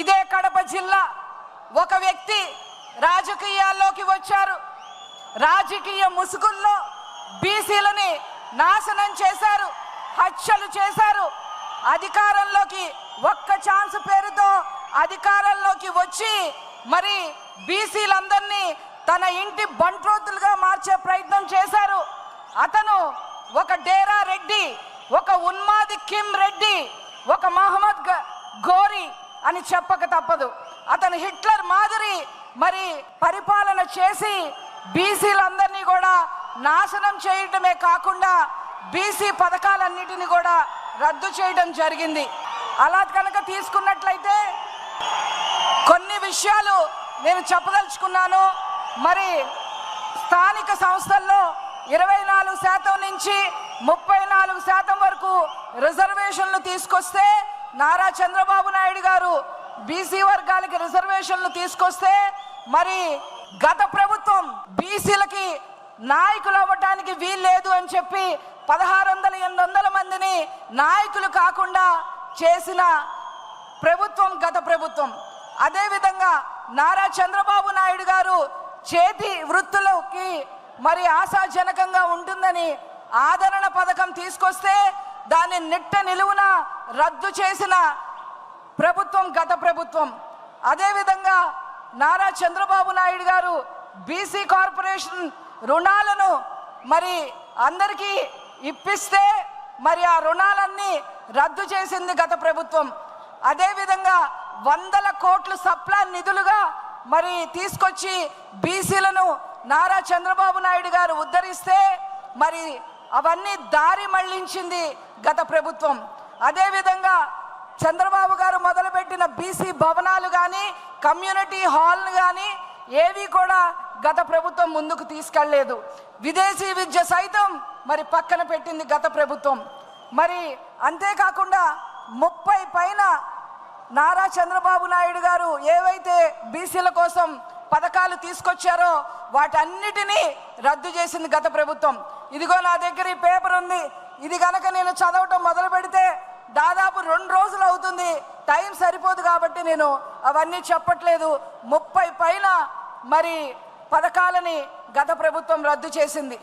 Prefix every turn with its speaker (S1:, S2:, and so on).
S1: ఇదే కడప జిల్లా ఒక వ్యక్తి రాజకీయాల్లోకి వచ్చారు. రాజకీయ ముసుగుల్లో బీసీలని నాశనం చేశారు, హత్యలు చేశారు. అధికారంలోకి ఒక్క ఛాన్స్ పేరుతో అధికారంలోకి వచ్చి మరి బీసీలందరినీ తన ఇంటి బంట్రోతులుగా మార్చే ప్రయత్నం చేశారు. అతను ఒక డేరా రెడ్డి, ఒక ఉన్మాది కిమ్ రెడ్డి, ఒక మహమ్మద్ గోరి అని చెప్పక తప్పదు. అతను హిట్లర్ మాదిరి మరి పరిపాలన చేసి బీసీలందరినీ కూడా నాశనం చేయడమే కాకుండా బీసీ పథకాలన్నిటిని కూడా రద్దు చేయడం జరిగింది. అలా కనుక తీసుకున్నట్లయితే కొన్ని విషయాలు నేను చెప్పదలుచుకున్నాను. మరి స్థానిక సంస్థల్లో 24% నుంచి 34% వరకు రిజర్వేషన్లు తీసుకొస్తే, నారా చంద్రబాబు నాయుడు గారు బీసీ వర్గాలకి రిజర్వేషన్లు తీసుకొస్తే, మరి గత ప్రభుత్వం బీసీలకి నాయకులు అవ్వటానికి వీల్లేదు అని చెప్పి 1600-800 మందిని నాయకులు కాకుండా చేసిన ప్రభుత్వం గత ప్రభుత్వం. అదేవిధంగా నారా చంద్రబాబు నాయుడు గారు చేతి వృత్తులకి మరి ఆశాజనకంగా ఉంటుందని ఆదరణ పథకం తీసుకొస్తే దాన్ని నిట్ట నిలువున రద్దు చేసిన ప్రభుత్వం గత ప్రభుత్వం. అదేవిధంగా నారా చంద్రబాబు నాయుడు గారు బీసీ కార్పొరేషన్ రుణాలను మరి అందరికీ ఇప్పిస్తే మరి ఆ రుణాలన్నీ రద్దు చేసింది గత ప్రభుత్వం. అదేవిధంగా 100 కోట్ల సప్లా నిధులుగా మరి తీసుకొచ్చి బీసీలను నారా చంద్రబాబు నాయుడు గారు ఉద్ధరిస్తే మరి అవన్నీ దారి మళ్లించింది గత ప్రభుత్వం. అదేవిధంగా చంద్రబాబు గారు మొదలుపెట్టిన బీసీ భవనాలు కానీ కమ్యూనిటీ హాల్ను కానీ ఏవి కూడా గత ప్రభుత్వం ముందుకు తీసుకెళ్లలేదు. విదేశీ విద్య సైతం మరి పక్కన పెట్టింది గత ప్రభుత్వం. మరి అంతేకాకుండా 30 పైన నారా చంద్రబాబు నాయుడు గారు ఏవైతే బీసీల కోసం పథకాలు తీసుకొచ్చారో వాటన్నిటినీ రద్దు చేసింది గత ప్రభుత్వం. ఇదిగో నా దగ్గర ఈ పేపర్ ఉంది. ఇది కనుక నేను చదవటం మొదలు పెడితే దాదాపు 2 రోజులు అవుతుంది. టైం సరిపోదు కాబట్టి నేను అవన్నీ చెప్పట్లేదు. 30 పైన మరి పథకాలని గత ప్రభుత్వం రద్దు చేసింది.